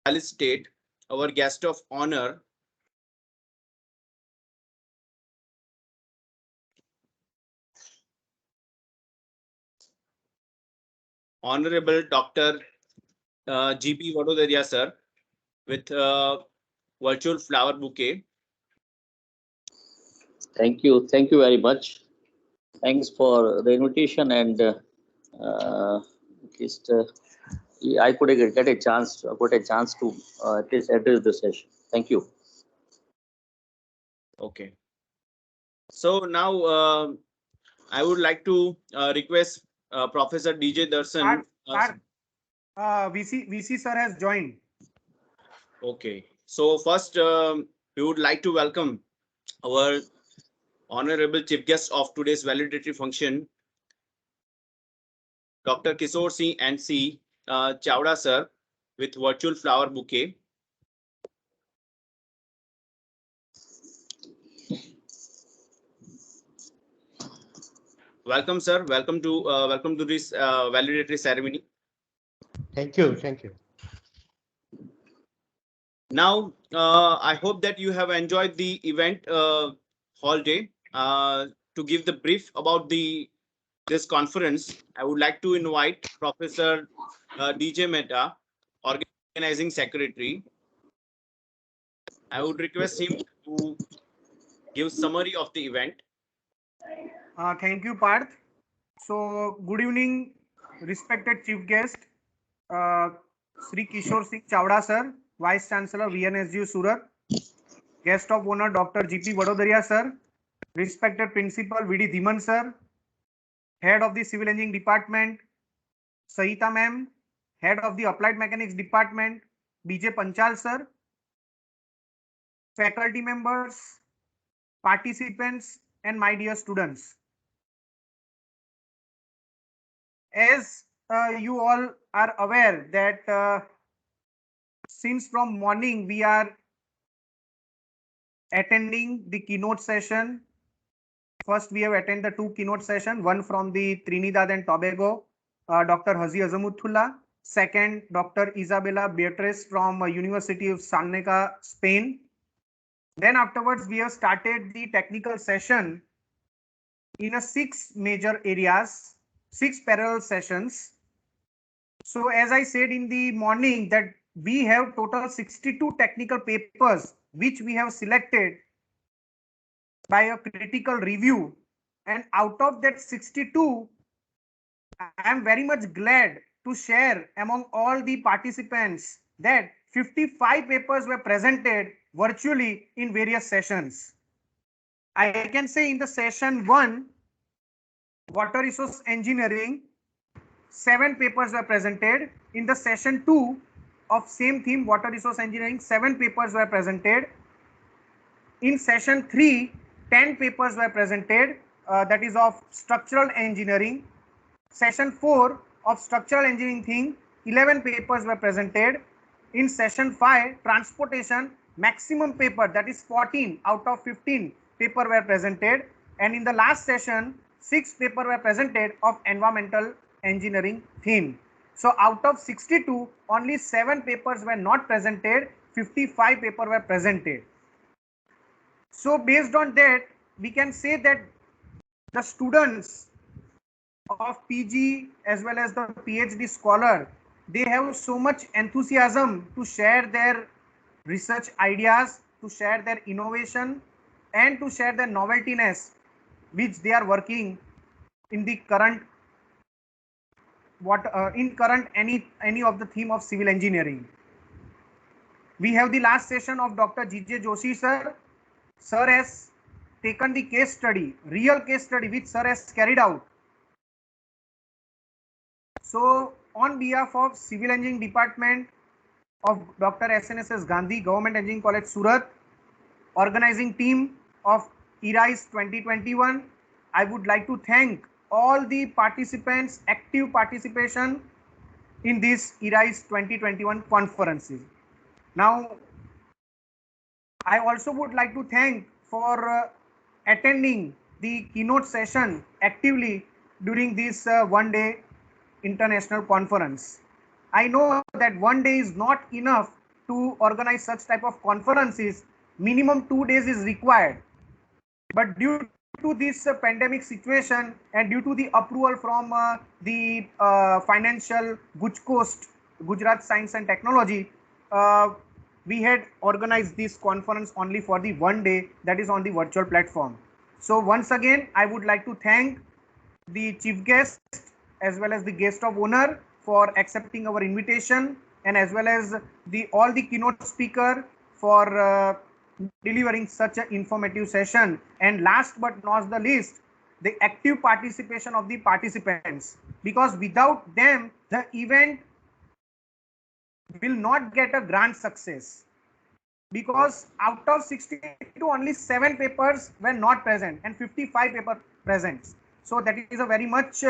State, our guest of honor, Honorable Dr. GP Vadodaria sir, with virtual flower bouquet. Thank you. Thank you very much. Thanks for the invitation and at least I could get a chance, to at least address the session. Thank you. Okay. So now I would like to request Professor DJ Darshan. VC sir has joined. Okay. So first, we would like to welcome our honorable chief guest of today's valedictory function, Dr. Kishore Singh NC Chawda sir, with virtual flower bouquet. Welcome, sir. Welcome to this valedictory ceremony. Thank you. Thank you. Now, I hope that you have enjoyed the event whole day. To give the brief about this conference, I would like to invite Professor DJ Mehta, organizing secretary. I would request him to give summary of the event. Thank you, Parth. So, good evening, respected chief guest, Sri Kishore Singh Chawda sir, Vice Chancellor VNSGU Surat, guest of honor Dr. GP Vadodaria sir, respected Principal VD Dhiman sir, Head of the Civil Engineering Department, Sahita ma'am, Head of the Applied Mechanics Department, BJ Panchal sir, faculty members, participants, and my dear students. As you all are aware that since from morning we are attending the keynote session. First, we have attended the two keynote sessions, one from the Trinidad and Tobago, Dr. Hazi Azamuthullah. Second, Dr. Isabella Beatriz from University of Salneka, Spain. Then afterwards, we have started the technical session in a 6 major areas, 6 parallel sessions. So as I said in the morning that we have total 62 technical papers which we have selected by a critical review, and out of that 62, I am very much glad to share among all the participants that 55 papers were presented virtually in various sessions. I can say in the session 1, water resource engineering, 7 papers were presented. In the session 2 of same theme, water resource engineering, 7 papers were presented. In session 3, 10 papers were presented, that is of structural engineering. Session 4 of structural engineering thing, 11 papers were presented. In session 5, transportation, maximum paper, that is 14 out of 15 paper were presented. And in the last session, 6 paper were presented of environmental engineering theme. So out of 62, only 7 papers were not presented, 55 paper were presented. So based on that, we can say that the students of PG as well as the PhD scholar, they have so much enthusiasm to share their research ideas, to share their innovation, and to share their noveltiness which they are working in the current any of the theme of civil engineering. We have the last session of Dr. GJ Joshi sir. Sir has taken the case study, real case study which sir has carried out. So on behalf of Civil Engineering Department of Dr. SNSS Gandhi, Government Engineering College Surat, organizing team of ERISE 2021, I would like to thank all the participants, active participation in this ERISE 2021 conferences. Now, I also would like to thank for attending the keynote session actively during this one-day international conference. I know that one day is not enough to organize such type of conferences, minimum 2 days is required. But due to this pandemic situation and due to the approval from the financial Guj Coast, Gujarat Science and Technology, we had organized this conference only for the 1 day, that is on the virtual platform. So once again, I would like to thank the chief guest as well as the guest of honor for accepting our invitation, and as well as the all the keynote speaker for delivering such an informative session. And last but not the least, the active participation of the participants, because without them the event will not get a grand success, because out of 62 only 7 papers were not present and 55 paper present. So that is a very much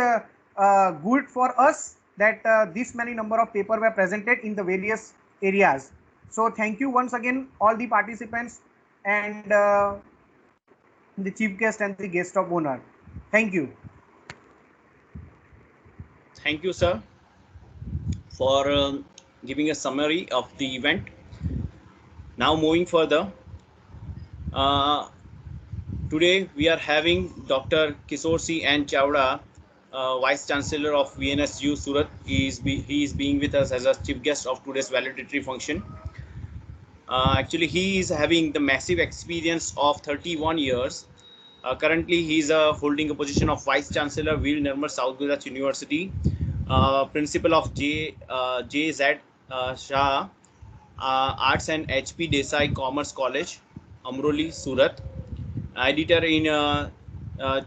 good for us that this many number of paper were presented in the various areas. So thank you once again all the participants and the chief guest and the guest of honor. Thank you. Thank you, sir, for giving a summary of the event. Now moving further, today we are having Dr. Kishore C. N. Chawda, Vice Chancellor of VNSU Surat. He is being with us as a chief guest of today's valedictory function. Actually, he is having the massive experience of 31 years. Currently, he is holding a position of Vice Chancellor, Veer Nirmal South Gujarat University, Principal of JZ Shah Arts and HP Desai Commerce College, Amroli, Surat, editor in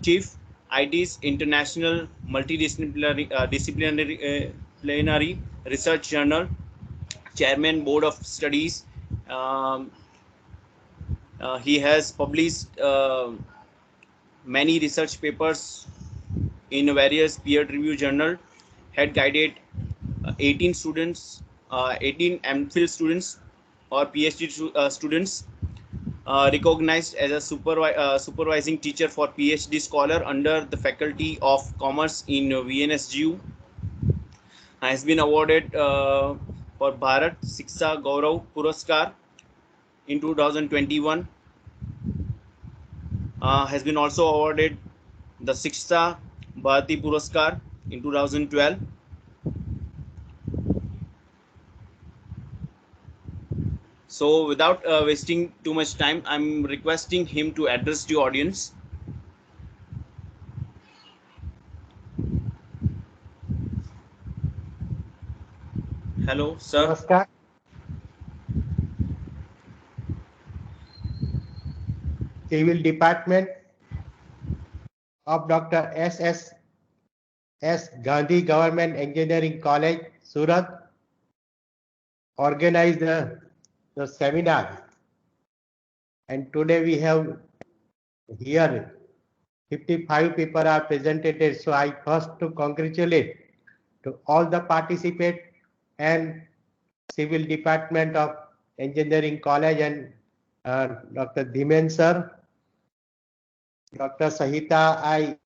Chief IT's International Multidisciplinary Disciplinary Research Journal, Chairman Board of Studies. He has published many research papers in various peer-reviewed journals, had guided 18 students, 18 MPhil students or PhD students, recognized as a supervising teacher for PhD scholar under the Faculty of Commerce in VNSGU, has been awarded for Bharat Shiksha Gaurav Puraskar in 2021, has been also awarded the Shiksha Bharati Puraskar in 2012. So without wasting too much time, I'm requesting him to address the audience. Hello, sir. Namaskar. Civil Department of Dr. S. Gandhi Government Engineering College, Surat, organized the seminar. And today we have here 55 people are presented. So I first to congratulate to all the participants and Civil Department of Engineering College and Dr. Dhimen sir, Dr. Sahita I,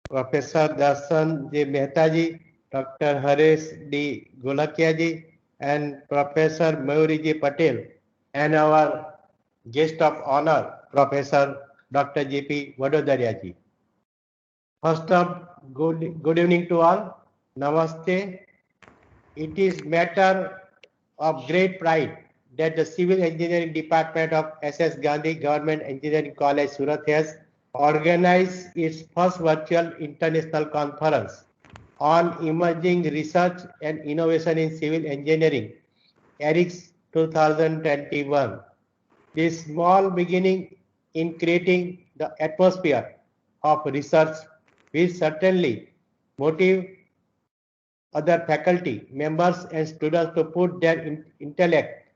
Professor Darshan J. Mehta ji, Dr. Haresh D. Golakia ji, and Professor Mayuri Ji Patel, and our guest of honor, Professor Dr. J.P. Vadodaria ji. First of good evening to all. Namaste. It is matter of great pride that the Civil Engineering Department of S.S. Gandhi Government Engineering College, Surat has organized its first virtual international conference on emerging research and innovation in civil engineering, ERICS 2021. This small beginning in creating the atmosphere of research will certainly motivate other faculty members and students to put their intellect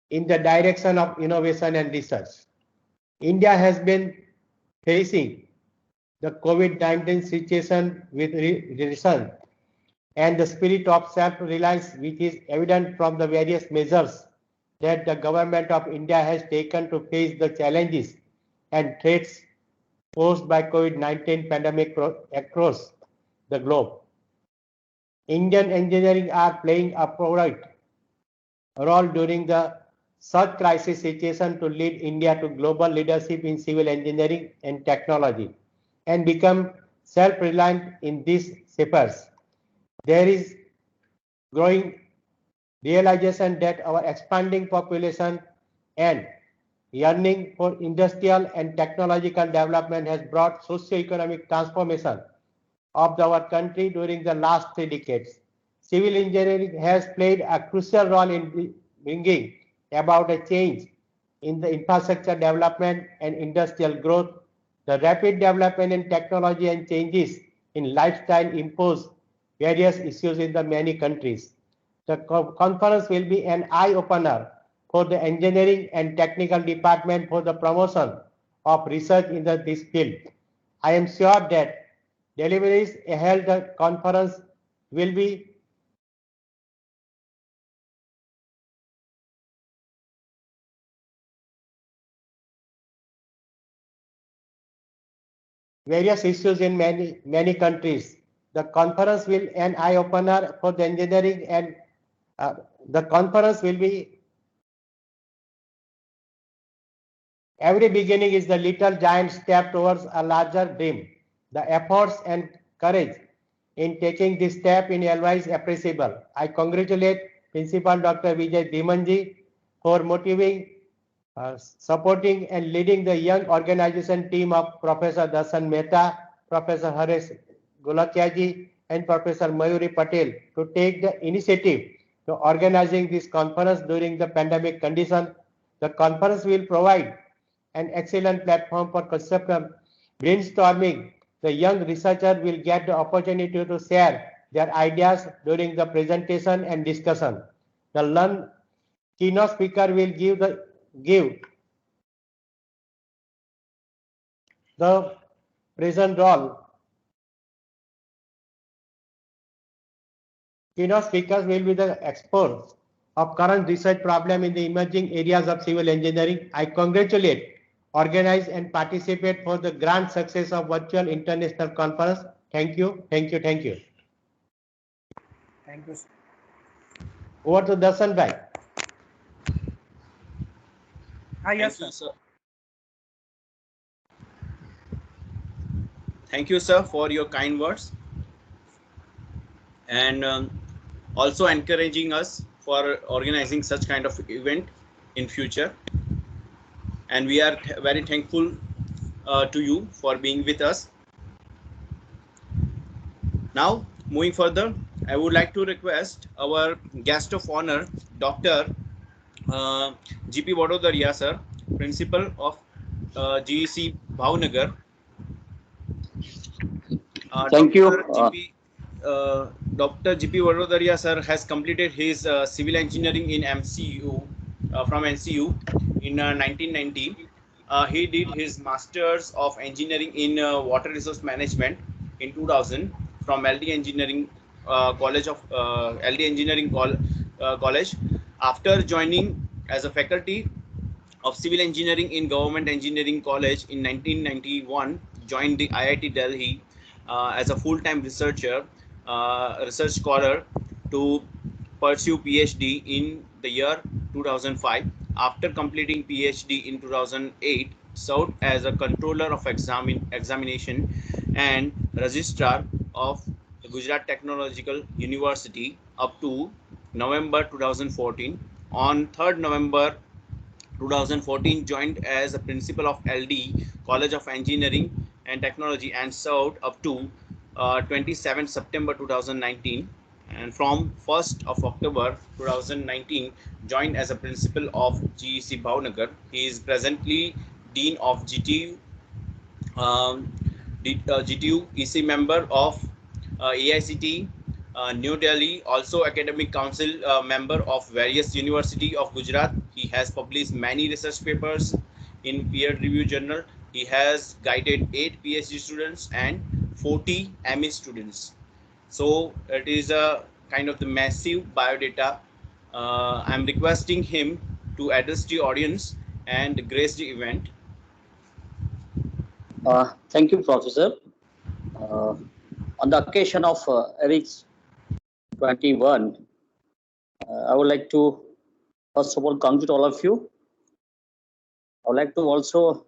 in the direction of innovation and research. India has been facing the COVID-19 situation with research and the spirit of self-reliance, which is evident from the various measures that the government of India has taken to face the challenges and threats posed by COVID-19 pandemic across the globe. Indian engineering are playing a product role during the such crisis situation to lead India to global leadership in civil engineering and technology and become self-reliant in these spheres. There is growing realization that our expanding population and yearning for industrial and technological development has brought socio-economic transformation of our country during the last 3 decades. Civil engineering has played a crucial role in bringing about a change in the infrastructure development and industrial growth. The rapid development in technology and changes in lifestyle impose various issues in the many countries. The conference will be an eye-opener for the engineering and technical department for the promotion of research in this field. I am sure that deliveries held the conference will be various issues in many countries. The conference will an eye opener for the engineering and the conference will be every beginning is the little giant step towards a larger dream. The efforts and courage in taking this step in LY is appreciable. I congratulate Principal Dr. Vijay Dhimanji for motivating, supporting and leading the young organization team of Professor Darshan Mehta, Professor Haresh Gulakiaji and Professor Mayuri Patel to take the initiative to organizing this conference during the pandemic condition. The conference will provide an excellent platform for conceptual brainstorming. The young researcher will get the opportunity to share their ideas during the presentation and discussion. The keynote speaker will give the present role. Keynote speakers will be the experts of current research problem in the emerging areas of civil engineering. I congratulate, organize and participate for the grand success of virtual international conference. Thank you, thank you, thank you. Thank you. Over to Darshan Bhai. Yes, Thank you, sir. sir. Thank you, sir, for your kind words and also encouraging us for organizing such kind of event in future. And we are very thankful to you for being with us. Now, moving further, I would like to request our guest of honor, Dr. GP Vadodaria, sir, Principal of GEC Bhavnagar. Thank you. Dr. GP Vadodaria, sir, has completed his civil engineering in MCU from NCU in 1990. He did his Masters of Engineering in Water Resource Management in 2000 from LD Engineering College of LD Engineering College. After joining as a faculty of Civil Engineering in Government Engineering College in 1991, joined the IIT Delhi as a full-time researcher, research scholar to pursue PhD in the year 2005. After completing PhD in 2008, served as a controller of examination and registrar of Gujarat Technological University up to November 2014. On 3rd November 2014, joined as a principal of LD College of Engineering and Technology and served up to 27 September 2019. And from 1st of October 2019, joined as a principal of GEC Bhavnagar. He is presently Dean of GTU, GTU EC member of AICT New Delhi, also academic council member of various University of Gujarat. He has published many research papers in peer-reviewed journal. He has guided 8 PhD students and 40 ME students. So it is a kind of the massive biodata. I'm requesting him to address the audience and grace the event. Thank you, Professor. On the occasion of ERICS 21, I would like to First of all, congratulate all of you. I would like to also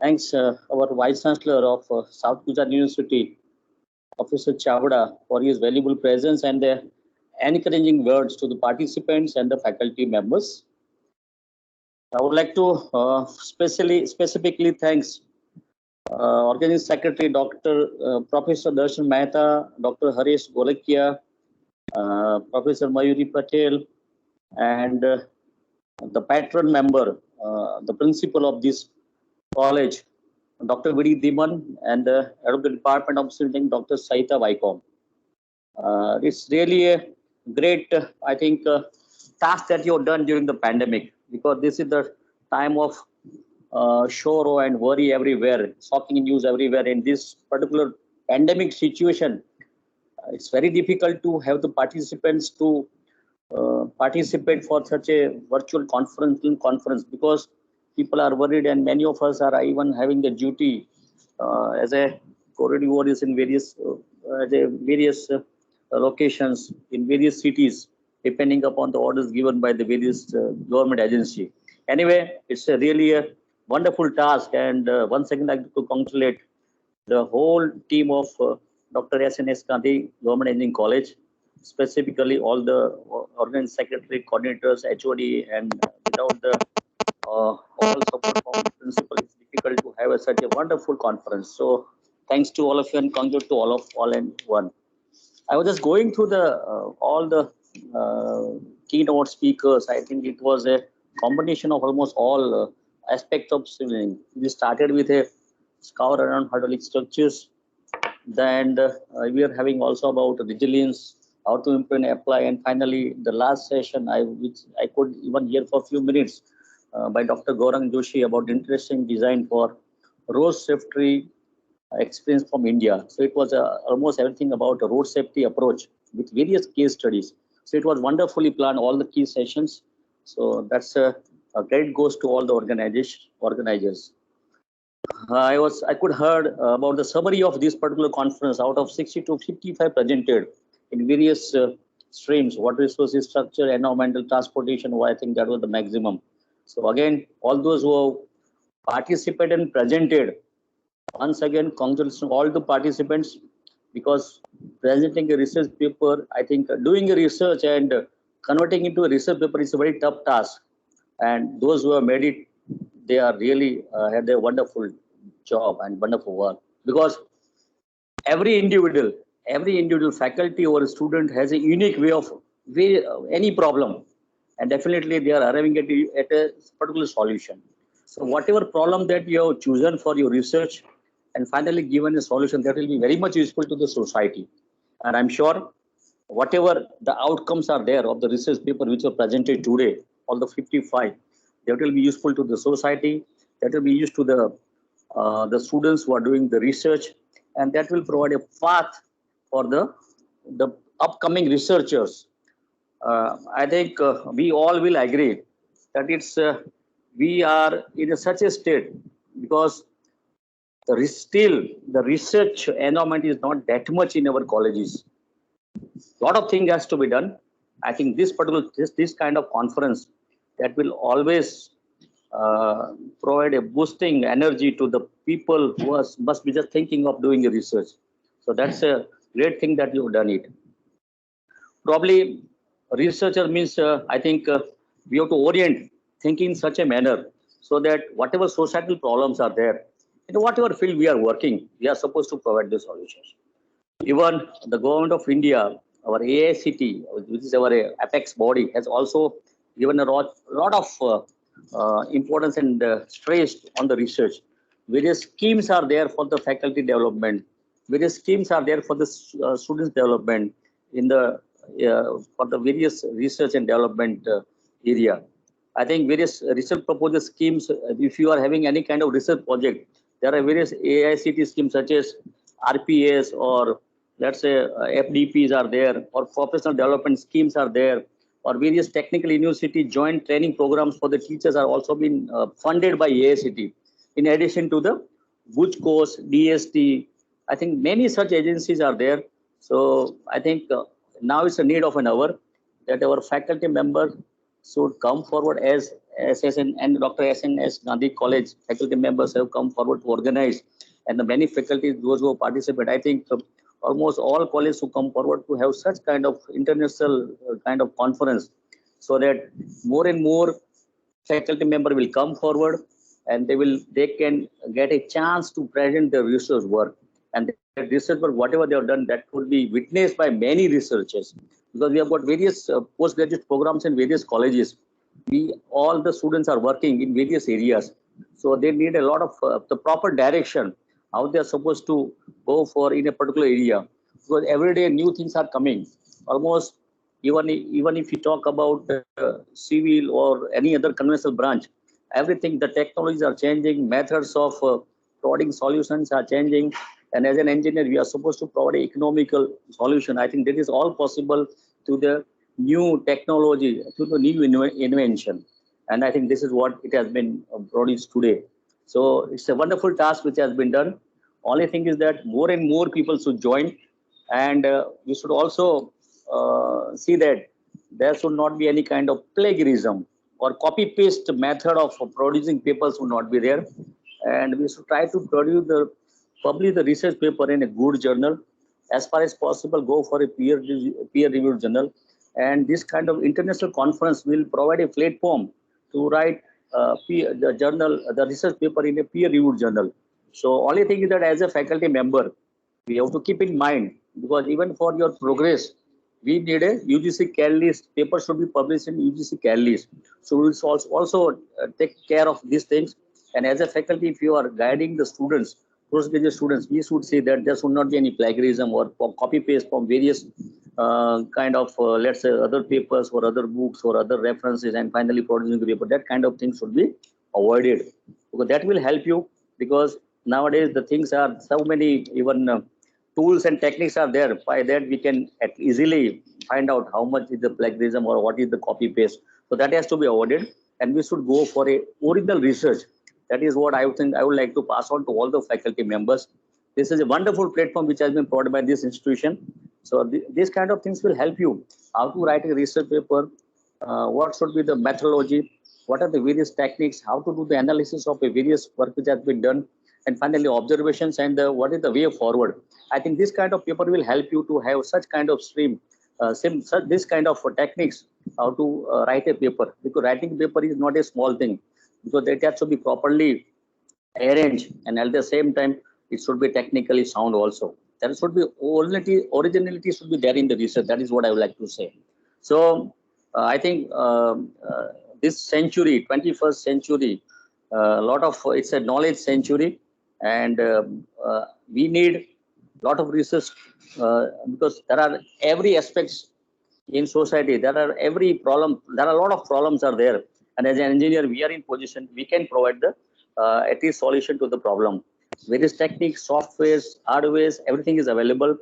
thanks our Vice Chancellor of South Gujarat University, Professor Chavda, for his valuable presence and encouraging words to the participants and the faculty members. I would like to specifically thanks Organizing Secretary Dr. Professor Darshan Mehta, Dr. Harish Golakia, Professor Mayuri Patel, and the patron member, the principal of this college, Dr. Vidi Diman, and head of the Department of Engineering, Dr. Saita Vaikom. It's really a great, I think, task that you've done during the pandemic, because this is the time of sorrow and worry everywhere, shocking news everywhere. In this particular pandemic situation, it's very difficult to have the participants to participate for such a virtual conference, because people are worried, and many of us are even having the duty as a corridor warriors in various locations in various cities, depending upon the orders given by the various government agency. Anyway, it's really a wonderful task, and once again I'd like to congratulate the whole team of Dr. S.N.S. Gandhi Government Engineering College, specifically all the organizing secretary, coordinators, HOD, and without the all support from principal, it's difficult to have such a wonderful conference. So thanks to all of you, and congratulations to all and one. I was just going through the all the keynote speakers. I think it was a combination of almost all aspects of civil engineering. We started with a scour around hydraulic structures. Then we are having also about resilience, how to implement and apply, and finally the last session, which I could even hear for a few minutes by Dr. Gaurang Joshi about interesting design for road safety experience from India. So it was almost everything about a road safety approach with various case studies. So it was wonderfully planned, all the key sessions. So that's a great goes to all the organizers. I could heard about the summary of this particular conference. Out of 60 to 55 presented in various streams, water resources, structure, environmental, transportation. I think that was the maximum. So again, all those who participated and presented, once again, congratulations to all the participants, because presenting a research paper, I think doing a research and converting into a research paper is a very tough task. And those who have made it, they are really had a wonderful job and wonderful work, because every individual faculty or student has a unique way of any problem, and definitely they are arriving at a particular solution. So whatever problem that you have chosen for your research and finally given a solution, that will be very much useful to the society. And I'm sure whatever the outcomes are there of the research paper which are presented today, all the 55, that will be useful to the society, that will be used to the students who are doing the research, and that will provide a path for the upcoming researchers. I think we all will agree that it's we are in such a state, because still the research environment is not that much in our colleges. A lot of things has to be done. I think this kind of conference, that will always provide a boosting energy to the people who must be just thinking of doing a research. So that's a great thing that you've done it. Probably researcher means I think we have to orient thinking in such a manner so that whatever societal problems are there, in whatever field we are working, we are supposed to provide the solutions. Even the government of India, our AICT, which is our apex body, has also given a lot of importance and stress on the research. Various schemes are there for the faculty development. Various schemes are there for the students development in the for the various research and development area. I think various research proposal schemes, if you are having any kind of research project, there are various AICT schemes such as RPS, or let's say FDPs are there, or professional development schemes are there, or various technical university joint training programs for the teachers are also being funded by AICT. In addition to the Bhuj course, DST, I think many such agencies are there. So I think now it's a need of an hour that our faculty member should come forward as SSN and Dr. SNS Gandhi College faculty members have come forward to organize, and the many faculties, those who participate, I think almost all colleges who come forward to have such kind of international kind of conference, so that more and more faculty member will come forward and they can get a chance to present their research work, and their research work, whatever they have done, that could be witnessed by many researchers, because we have got various postgraduate programs in various colleges. We all the students are working in various areas, so they need a lot of the proper direction how they are supposed to go for in a particular area, because every day new things are coming. Almost even if you talk about civil or any other conventional branch, everything, the technologies are changing, methods of providing solutions are changing, and as an engineer we are supposed to provide an economical solution. I think that is all possible to the new technology, to the new invention, and I think this is what it has been produced today. So it's a wonderful task which has been done. Only thing is that more and more people should join, and we should also see that there should not be any kind of plagiarism or copy paste method of producing papers should not be there, and we should try to publish the research paper in a good journal. As far as possible, go for a peer reviewed journal, and this kind of international conference will provide a platform to write the research paper in a peer reviewed journal. So only thing is that as a faculty member, we have to keep in mind, because even for your progress, we need a UGC CAL list. Paper should be published in UGC CAL list. So we will also take care of these things. And as a faculty, if you are guiding the students, postgraduate students, we should say that there should not be any plagiarism or copy paste from various kind of, let's say, other papers or other books or other references, and finally producing the paper. That kind of thing should be avoided, because that will help you, because nowadays the things are so many, even tools and techniques are there. By that we can easily find out how much is the plagiarism or what is the copy paste. So that has to be avoided, and we should go for a original research. That is what I think I would like to pass on to all the faculty members. This is a wonderful platform which has been provided by this institution. So these kind of things will help you how to write a research paper, what should be the methodology, what are the various techniques, how to do the analysis of a various work which has been done, and finally observations, and what is the way forward. I think this kind of paper will help you to have such kind of stream, this kind of techniques, how to write a paper, because writing paper is not a small thing, because it has to be properly arranged, and at the same time it should be technically sound also. There should be originality should be there in the research. That is what I would like to say. So I think this century, 21st century, lot of it's a knowledge century, and we need lot of research, because there are every aspects in society, there are every problem, there are a lot of problems are there, and as an engineer we are in position, we can provide the at least solution to the problem. Various techniques, softwares, hardwares, everything is available,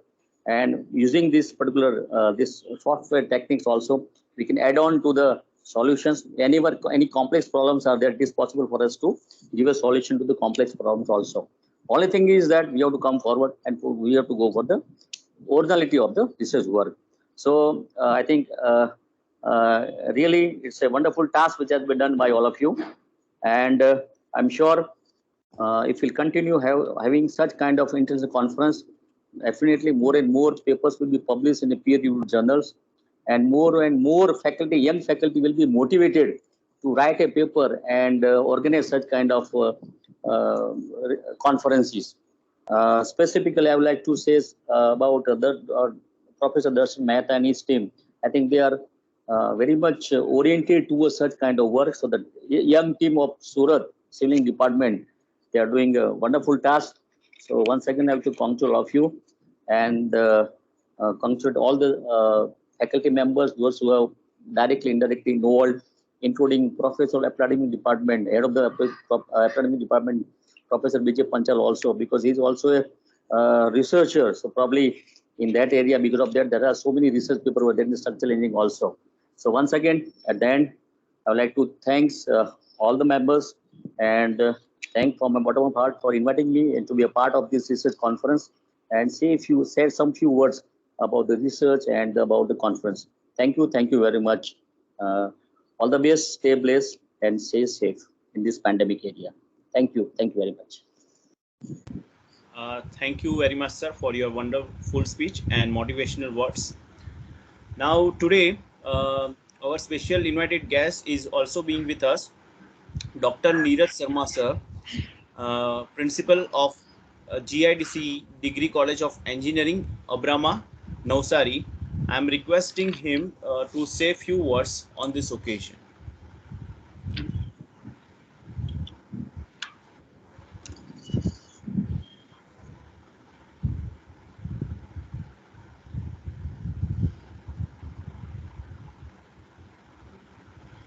and using this particular this software techniques also, we can add on to the solutions. Any complex problems are there, it is possible for us to give a solution to the complex problems also. Only thing is that we have to come forward and we have to go for the originality of the research work. So I think really it's a wonderful task which has been done by all of you, and I'm sure if we'll continue having such kind of international conference, definitely more and more papers will be published in the peer-reviewed journals, and more faculty, young faculty, will be motivated to write a paper and organize such kind of conferences. Specifically, I would like to say about Professor Darshan Mehta and his team. I think they are very much oriented towards such kind of work. So the young team of Surat Civil Department, they are doing a wonderful task. So once again, I have to congratulate all of you, and congratulate all the faculty members, those who have directly, indirectly involved, including Professor of Academic Department, head of the Academic Department, Professor Vijay Panchal also, because he's also a researcher. So probably in that area, because of that, there are so many research papers within the structural engineering also. So once again, at the end, I would like to thank all the members, and thank from my bottom of heart for inviting me and to be a part of this research conference, and say some few words about the research and about the conference. Thank you very much. All the best, stay blessed and stay safe in this pandemic area. Thank you very much. Thank you very much, sir, for your wonderful speech and motivational words. Now, today, our special invited guest is also being with us, Dr. Neeraj Sharma, sir, Principal of GIDC Degree College of Engineering, Abrama, Navsari. I am requesting him to say few words on this occasion.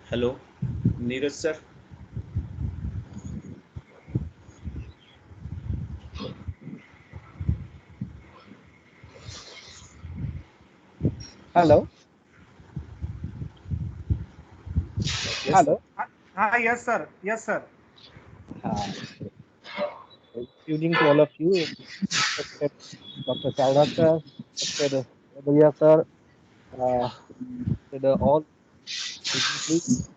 Hello, Neeraj, sir. Hello. Yes, sir. Hello. Yes, sir. Yes, sir. Uh, Good evening to all of you. Respected Dr. Chawda sir, respected Abhiya sir, respected all dignitaries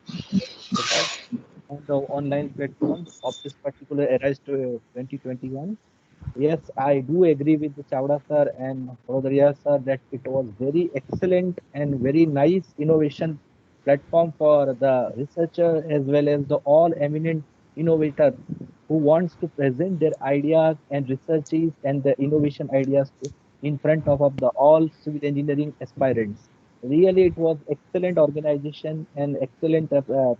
present on the online platform of this particular Arise to 2021. Yes, I do agree with the Chawda sir and Rodriya sir that it was very excellent and very nice innovation platform for the researcher as well as the all eminent innovators who wants to present their ideas and researches and the innovation ideas in front of the all civil engineering aspirants. Really, it was excellent organization and excellent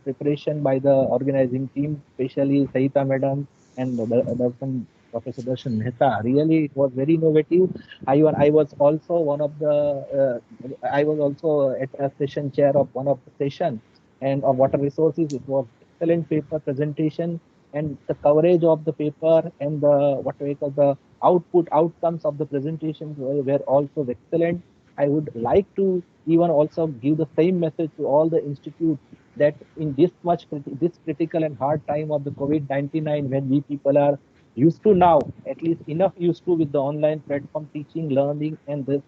preparation by the organizing team, especially Saita madam and Professor Darshan Mehta. Really, it was very innovative. I was also one of the, I was also at a session chair of one of the session and of water resources. It was excellent paper presentation and the coverage of the paper and the what we call the outcomes of the presentation were also excellent. I would like to even also give the same message to all the institutes that in this critical and hard time of the COVID-19 when we people are used to now, at least enough used to with the online platform teaching, learning, and this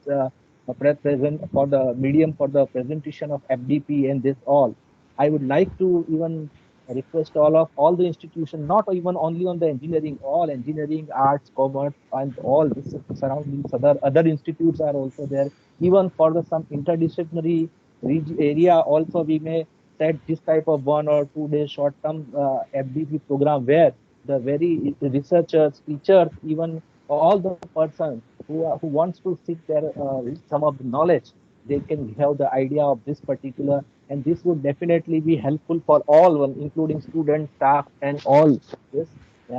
present for the medium for the presentation of FDP and this all. I would like to even request all the institutions, not even only on the engineering, all engineering, arts, commerce, and all this surroundings, other institutes are also there. Even for the some interdisciplinary area, also we may set this type of 1 or 2 day short-term FDP program where the very researchers, teachers, even all the persons who wants to seek their some of the knowledge, they can have the idea of this particular, and this would definitely be helpful for all, one, including students, staff, and all. Yes.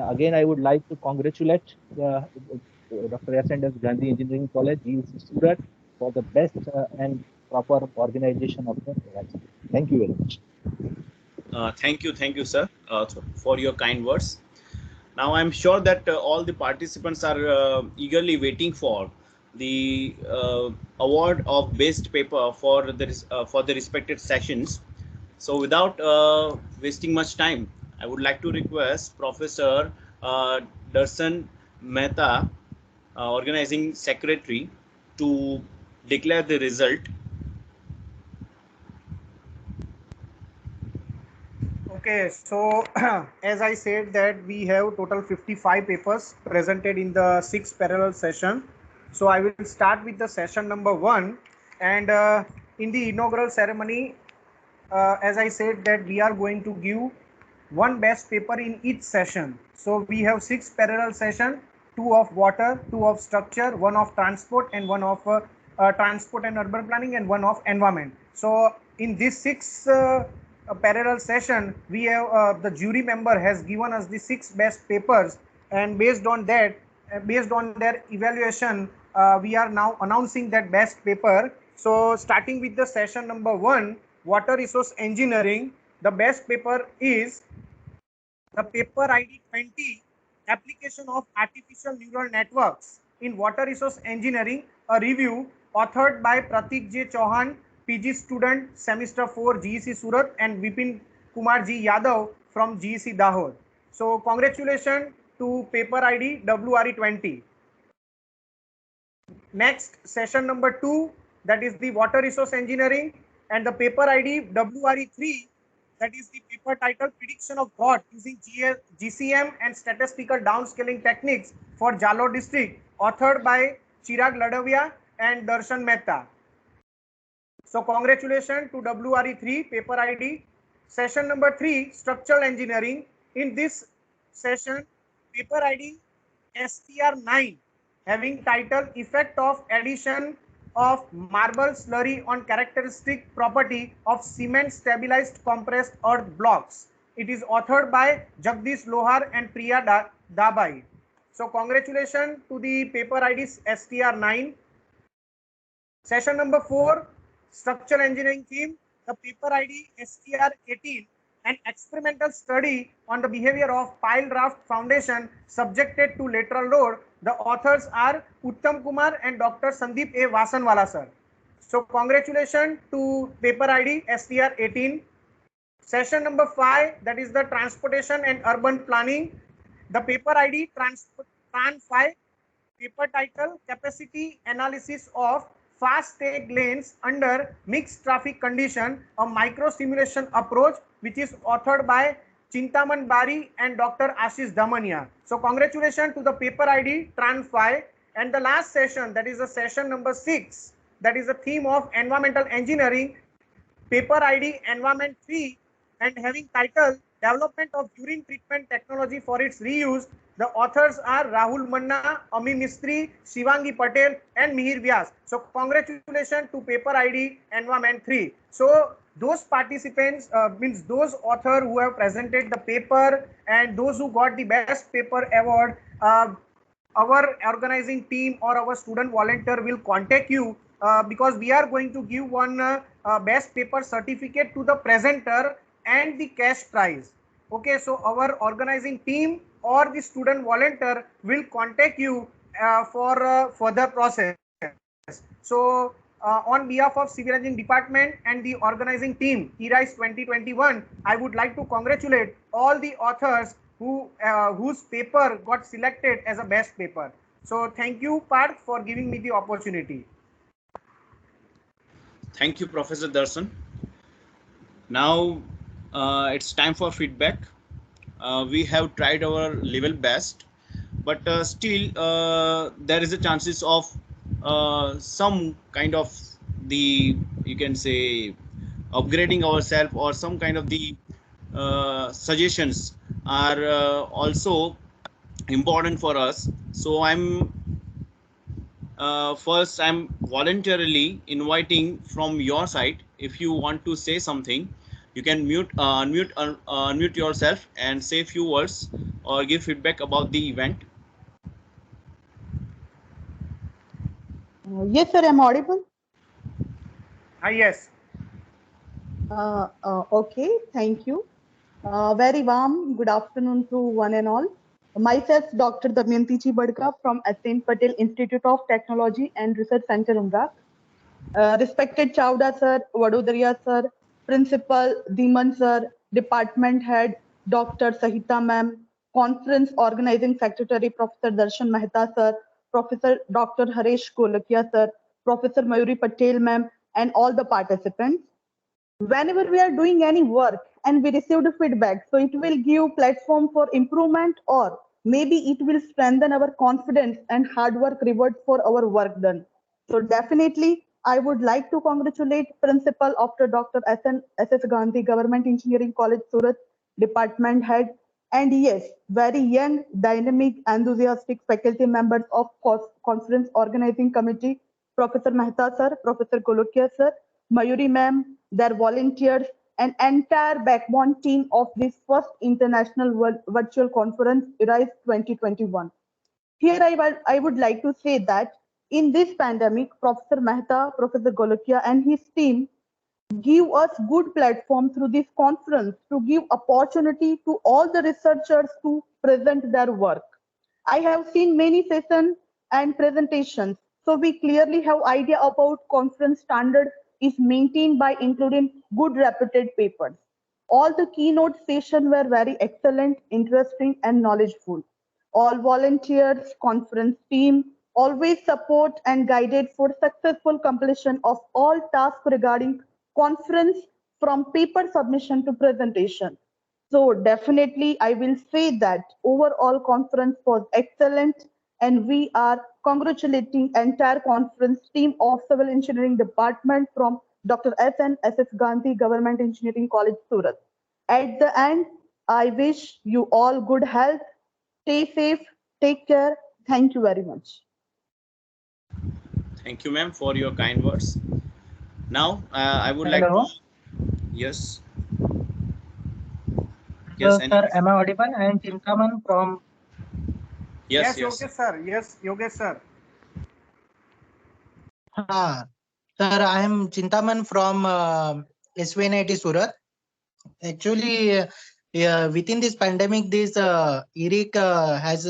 Again, I would like to congratulate Dr. S.N.S. Gandhi Engineering College, GEC Surat, for the best and proper organization of the event. Thank you very much. Thank you, sir, for your kind words. Now, I'm sure that all the participants are eagerly waiting for the award of best paper for the respected sessions. So, without wasting much time, I would like to request Professor Darshan Mehta, organizing secretary, to declare the result. Okay, so as I said that we have total 55 papers presented in the 6 parallel session. So I will start with the session number 1, and in the inaugural ceremony, as I said that we are going to give one best paper in each session. So we have 6 parallel session, 2 of water, 2 of structure, 1 of transport, and 1 of transport and urban planning, and 1 of environment. So in this 6 parallel session, we have the jury member has given us the 6 best papers, and based on that, based on their evaluation, we are now announcing that best paper. So starting with the session number 1, water resource engineering, the best paper is the paper ID 20, application of artificial neural networks in water resource engineering, a review authored by Pratik J. Chauhan, PG student, semester 4, GEC Surat, and Vipin Kumar Ji Yadav from GEC Dahod. So congratulations to paper ID WRE 20. Next, session number 2, that is the water resource engineering, and the paper ID WRE3, that is the paper title Prediction of Drought using GCM and statistical downscaling techniques for Jalore district, authored by Chirag Ladavia and Darshan Mehta. So congratulations to WRE3 paper ID. Session number 3, structural engineering. In this session, paper ID STR9, having title Effect of Addition of Marble Slurry on Characteristic Property of Cement Stabilized Compressed Earth Blocks. It is authored by Jagdish Lohar and Priya Dabai. So congratulations to the paper ID STR9. Session number 4, structural engineering theme, the paper ID STR18, an experimental study on the behavior of pile raft foundation subjected to lateral load. The authors are Uttam Kumar and Dr. Sandeep A. Vasanwala sir. So congratulations to paper ID STR18. Session number 5, that is the transportation and urban planning. The paper ID Tran 5, paper title Capacity Analysis of Fast Take Lanes under Mixed Traffic Condition, a micro simulation approach, which is authored by Chintaman Bari and Dr. Ashish Damania. So congratulations to the paper ID Tran 5. And the last session, that is the session number 6, that is the theme of environmental engineering, paper ID Environment 3, and having title Development of Urine Treatment Technology for its reuse. The authors are Rahul Manna, Ami Mistry, Shivangi Patel, and Mihir Vyas. So congratulations to paper ID Environment 3. So those participants, means those authors who have presented the paper and those who got the best paper award, our organizing team or our student volunteer will contact you because we are going to give one best paper certificate to the presenter and the cash prize. Okay, so our organizing team or the student volunteer will contact you for further process. So on behalf of Civil Engineering Department and the organizing team, ERISE 2021, I would like to congratulate all the authors who whose paper got selected as a best paper. So thank you, Parth, for giving me the opportunity. Thank you, Professor Darshan. Now it's time for feedback. We have tried our level best, but still there is a chances of some kind of the, you can say, upgrading ourselves, or some kind of the suggestions are also important for us. So first I'm voluntarily inviting from your side. If you want to say something, you can unmute yourself and say a few words or give feedback about the event. Yes, sir, I'm audible. Yes. Okay, thank you. Very warm good afternoon to one and all. Myself, Dr. Damayanti Badka from Asen Patel Institute of Technology and Research Center, Umrah. Respected Chawda sir, Vadodara sir, Principal Dhiman sir, Department Head Dr. Sahita ma'am, Conference Organizing Secretary Professor Darshan Mehta sir, Professor Dr. Haresh Golakia sir, Professor Mayuri Patel ma'am, and all the participants. Whenever we are doing any work and we received feedback, so it will give platform for improvement, or maybe it will strengthen our confidence and hard work reward for our work done. So definitely I would like to congratulate Principal of Dr. S.S. Gandhi Government Engineering College, Surat, Department Head, and yes, very young, dynamic, enthusiastic faculty members of Conference Organizing Committee, Professor Mehta sir, Professor Golokia sir, Mayuri ma'am, their volunteers, and entire backbone team of this first international virtual conference, ERISE 2021. Here I would like to say that in this pandemic, Professor Mehta, Professor Golokia, and his team give us good platform through this conference to give opportunity to all the researchers to present their work. I have seen many sessions and presentations, so we clearly have idea about conference standard is maintained by including good reputed papers. All the keynote sessions were very excellent, interesting, and knowledgeful. All volunteers, conference team, always support and guided for successful completion of all tasks regarding conference from paper submission to presentation. So definitely I will say that overall conference was excellent and we are congratulating entire conference team of Civil Engineering Department from Dr. S. Gandhi Government Engineering College, Surat. At the end, I wish you all good health. Stay safe. Take care. Thank you very much. Thank you, ma'am, for your kind words. Now, I would like Hello. to. Yes. Hello, Yes. sir. Am I audible? I am Chintaman from. Yes. Yogesh sir. Yes, Yogesh sir. Sir, I am Chintaman from SVNIT Surat. Actually, within this pandemic, this Eric has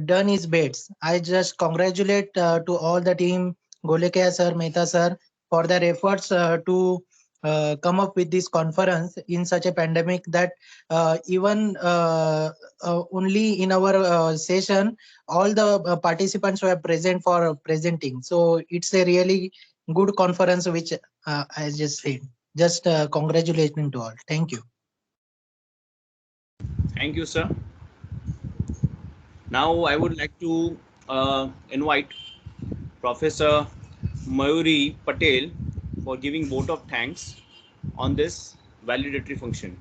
done his best. I just congratulate to all the team, Golekia sir, Mehta sir, for their efforts to come up with this conference in such a pandemic that even only in our session, all the participants were present for presenting. So it's a really good conference, which I just said. Just congratulations to all. Thank you. Thank you, sir. Now, I would like to invite Professor Mayuri Patel for giving vote of thanks on this validatory function.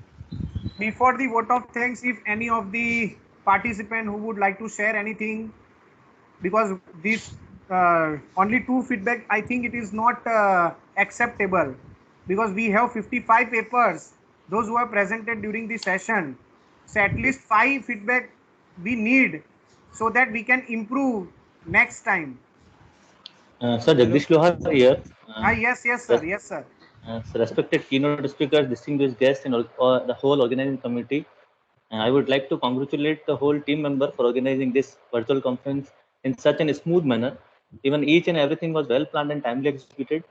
Before the vote of thanks, if any of the participant who would like to share anything, because this only two feedback, I think it is not acceptable, because we have 55 papers, those who are presented during the session. So at least 5 feedback we need so that we can improve next time. Sir, Jagdish Lohar here. Yes, sir. Yes, sir. Respected keynote speakers, distinguished guests, and the whole organizing committee. I would like to congratulate the whole team member for organizing this virtual conference in such a smooth manner. Even each and everything was well planned and timely executed.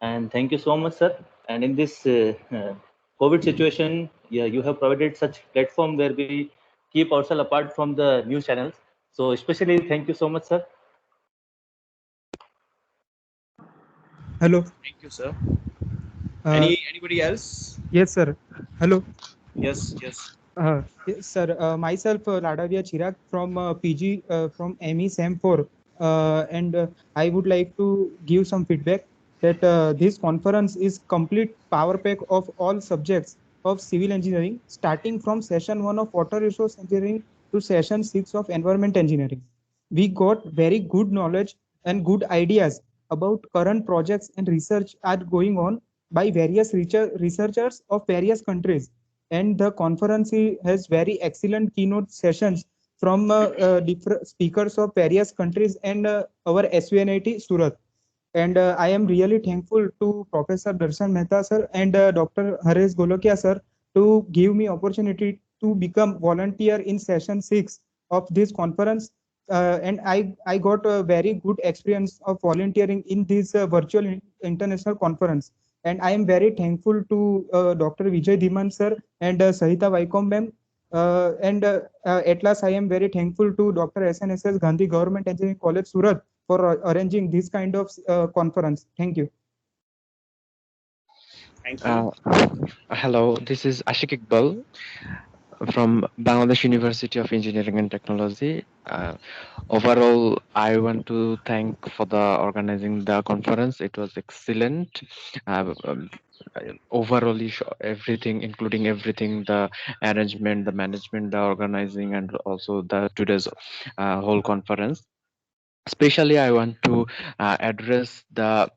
And thank you so much, sir. And in this COVID situation, yeah, you have provided such platform where we keep ourselves apart from the news channels. So especially thank you so much, sir. Hello. Thank you, sir. Uh, Anybody else? yes, sir. Hello. Yes. Yes, sir. Myself, Ladavia Chirag from PG from ME SAM 4. And I would like to give some feedback that this conference is complete power pack of all subjects of civil engineering, starting from session 1 of water resource engineering to session 6 of environment engineering. We got very good knowledge and good ideas about current projects and research are going on by various researchers of various countries, and the conference has very excellent keynote sessions from different speakers of various countries and our SVNIT Surat. And I am really thankful to Professor Darshan Mehta sir and Dr. Haresh Golokia sir to give me opportunity to become volunteer in session 6 of this conference. And I got a very good experience of volunteering in this virtual international conference. And I am very thankful to Dr. Vijay Dhiman sir and Sahita Vaikom ma'am. And at last, I am very thankful to Dr. SNSS Gandhi Government Engineering College Surat for arranging this kind of conference. Thank you. Thank you. Hello, this is Ashik Iqbal from Bangladesh University of Engineering and Technology. Overall, I want to thank for the organizing the conference. It was excellent. Overall, everything, including everything, the arrangement, the management, the organizing, and also the today's whole conference. Especially, I want to address the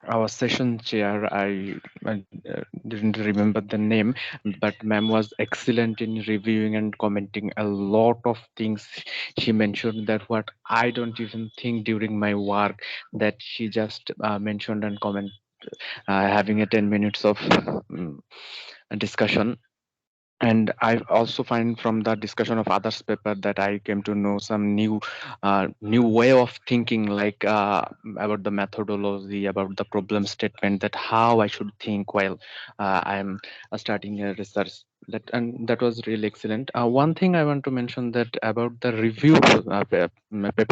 our session chair. I didn't remember the name, but ma'am was excellent in reviewing and commenting a lot of things. She mentioned that what I don't even think during my work, that she just mentioned and comment, having a 10 minutes of discussion. And I also find from the discussion of others paper that I came to know some new way of thinking, like about the methodology, about the problem statement, that how I should think while I am starting a research. That was really excellent. One thing I want to mention that about the review paper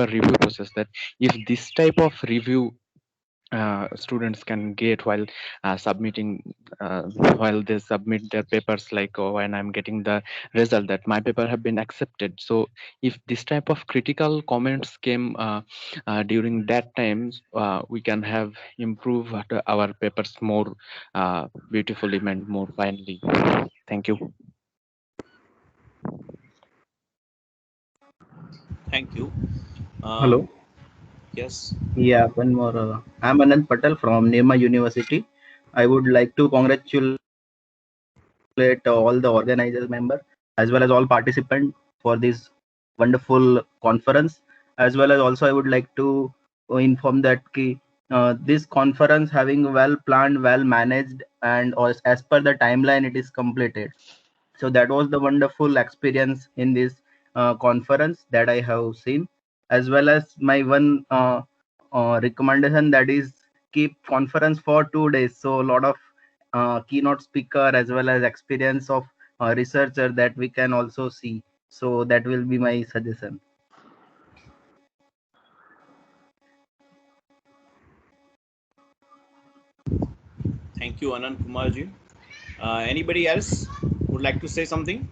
review process, that if this type of review students can get while submitting while they submit their papers, like when I'm getting the result that my paper have been accepted. So if this type of critical comments came during that time, we can have improved our papers more beautifully and more finely. Thank you. Thank you. Hello. Yes. Yeah, one more. I'm Anand Patel from Nema University. I would like to congratulate all the organizers member as well as all participants for this wonderful conference. As well as also I would like to inform that this conference having well planned, well managed, and as per the timeline it is completed. So that was the wonderful experience in this conference that I have seen. As well as my one recommendation, that is keep conference for 2 days, so a lot of keynote speaker as well as experience of researcher that we can also see. So that will be my suggestion. Thank you, Anand Kumarji. Anybody else would like to say something?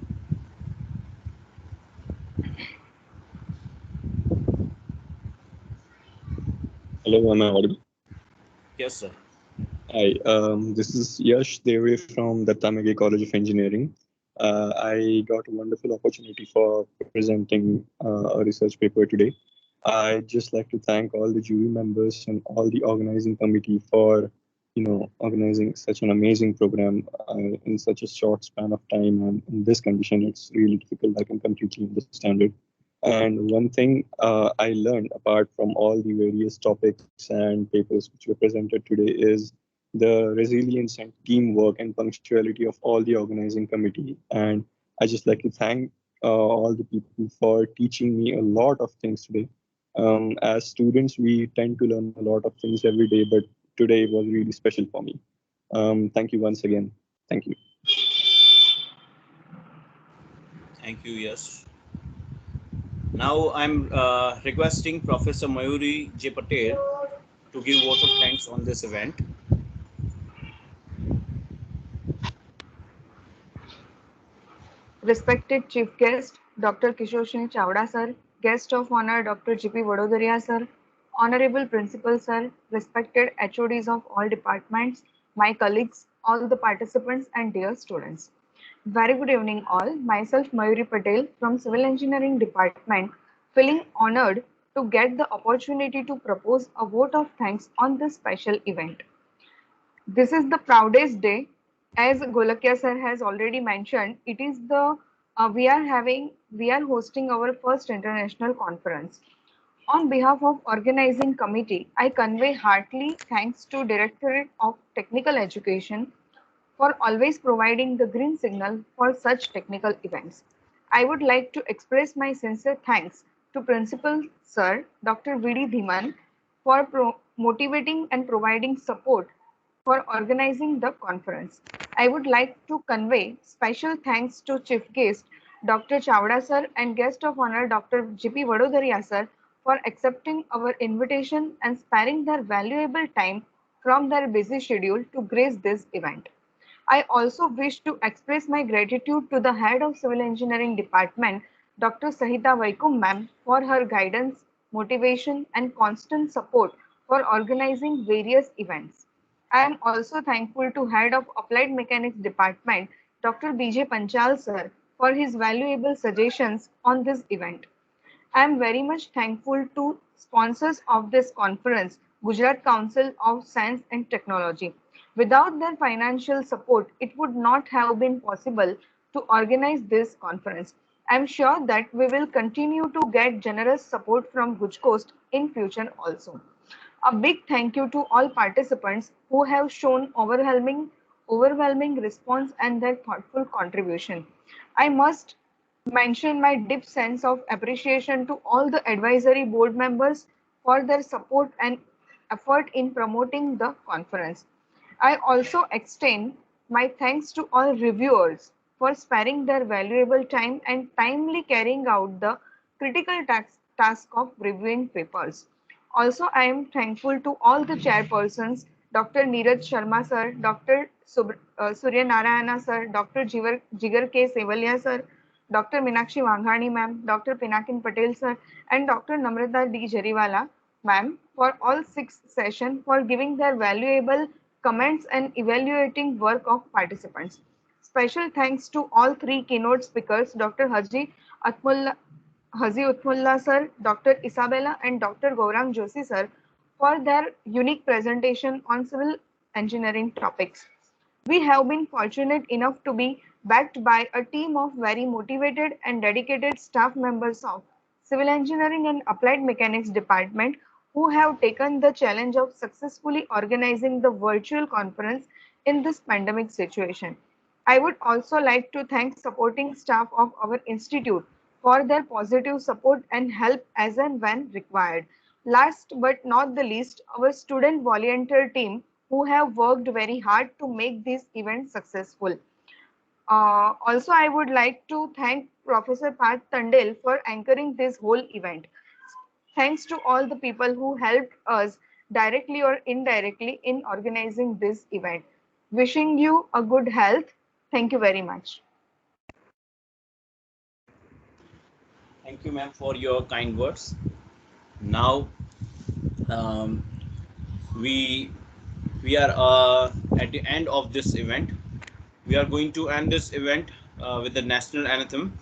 Hello, am I audible? Yes, sir. Hi, this is Yash Devi from the Tamagi College of Engineering. I got a wonderful opportunity for presenting a research paper today. I'd just like to thank all the jury members and all the organizing committee for, organizing such an amazing program in such a short span of time. And in this condition, it's really difficult. I can completely understand it. And one thing I learned apart from all the various topics and papers which were presented today is the resilience and teamwork and punctuality of all the organizing committee. And I just like to thank all the people for teaching me a lot of things today. As students, we tend to learn a lot of things every day, but today was really special for me. Thank you once again. Thank you. Thank you, yes. Now I'm requesting Professor Mayuri J. Patel to give vote of thanks on this event. Respected Chief Guest, Dr. Kishore Singh Chawda Sir, Guest of Honor, Dr. G.P. Vadodaria Sir, Honorable Principal Sir, respected HODs of all departments, my colleagues, all the participants and dear students. Very good evening all. Myself Mayuri Patel from Civil Engineering Department, feeling honored to get the opportunity to propose a vote of thanks on this special event. This is the proudest day, as Golakya sir has already mentioned. It is the we are hosting our first international conference. On behalf of organizing committee, I convey heartily thanks to Directorate of Technical Education for always providing the green signal for such technical events. I would like to express my sincere thanks to Principal Sir Dr. V.D. Dhiman for motivating and providing support for organizing the conference. I would like to convey special thanks to Chief Guest Dr. Chawda Sir and Guest of Honor Dr. G.P. Vadodaria Sir for accepting our invitation and sparing their valuable time from their busy schedule to grace this event. I also wish to express my gratitude to the Head of Civil Engineering Department, Dr. Sahita Vaikum ma'am, for her guidance, motivation and constant support for organizing various events. I am also thankful to Head of Applied Mechanics Department, Dr. B.J. Panchal sir, for his valuable suggestions on this event. I am very much thankful to sponsors of this conference, Gujarat Council of Science and Technology. Without their financial support, it would not have been possible to organize this conference. I am sure that we will continue to get generous support from Guj Coast in future also. A big thank you to all participants who have shown overwhelming response and their thoughtful contribution. I must mention my deep sense of appreciation to all the advisory board members for their support and effort in promoting the conference. I also extend my thanks to all reviewers for sparing their valuable time and timely carrying out the critical task of reviewing papers. Also, I am thankful to all the chairpersons, Dr. Neeraj Sharma sir, Dr. Surya Narayana sir, Dr. Jigar K. Sevalia sir, Dr. Minakshi Wanghani ma'am, Dr. Pinakin Patel sir, and Dr. Namrata D. Jariwala ma'am for all 6 sessions for giving their valuable comments and evaluating work of participants. Special thanks to all 3 keynote speakers, Dr. Hazi Utmullah sir, Dr. Isabella and Dr. Gaurang Joshi sir for their unique presentation on civil engineering topics. We have been fortunate enough to be backed by a team of very motivated and dedicated staff members of Civil Engineering and Applied Mechanics Department who have taken the challenge of successfully organizing the virtual conference in this pandemic situation. I would also like to thank supporting staff of our institute for their positive support and help as and when required. Last but not the least, our student volunteer team who have worked very hard to make this event successful. Also, I would like to thank Professor Parth Tandel for anchoring this whole event. Thanks to all the people who helped us directly or indirectly in organizing this event. Wishing you a good health. Thank you very much. Thank you, ma'am, for your kind words. Now, um, we are at the end of this event. We are going to end this event with the national anthem.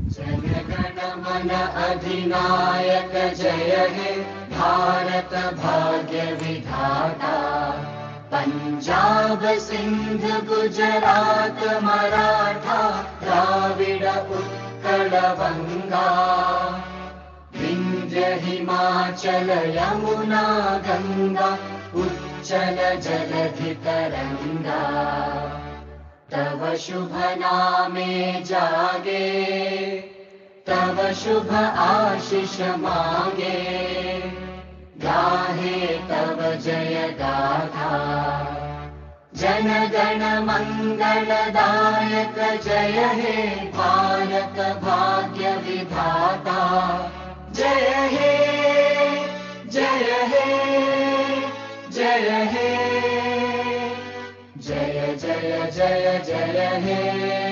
Jana Gana Mana अधिनायक जय हे भारत भाग्य विधाता पंजाब सिंध गुजरात मराठा द्राविड उत्कल गंगा विंध्य हिमाचल यमुना गंगा उच्चल जलधि तरंगा तव शुभ नामे जागे तव शुभ आशीष मांगे गाहे तव जय गाथा जन गण मंगलदायक जय हे भारत भाग्य विधाता जय हे जय हे जय हे जय जय जय जय हे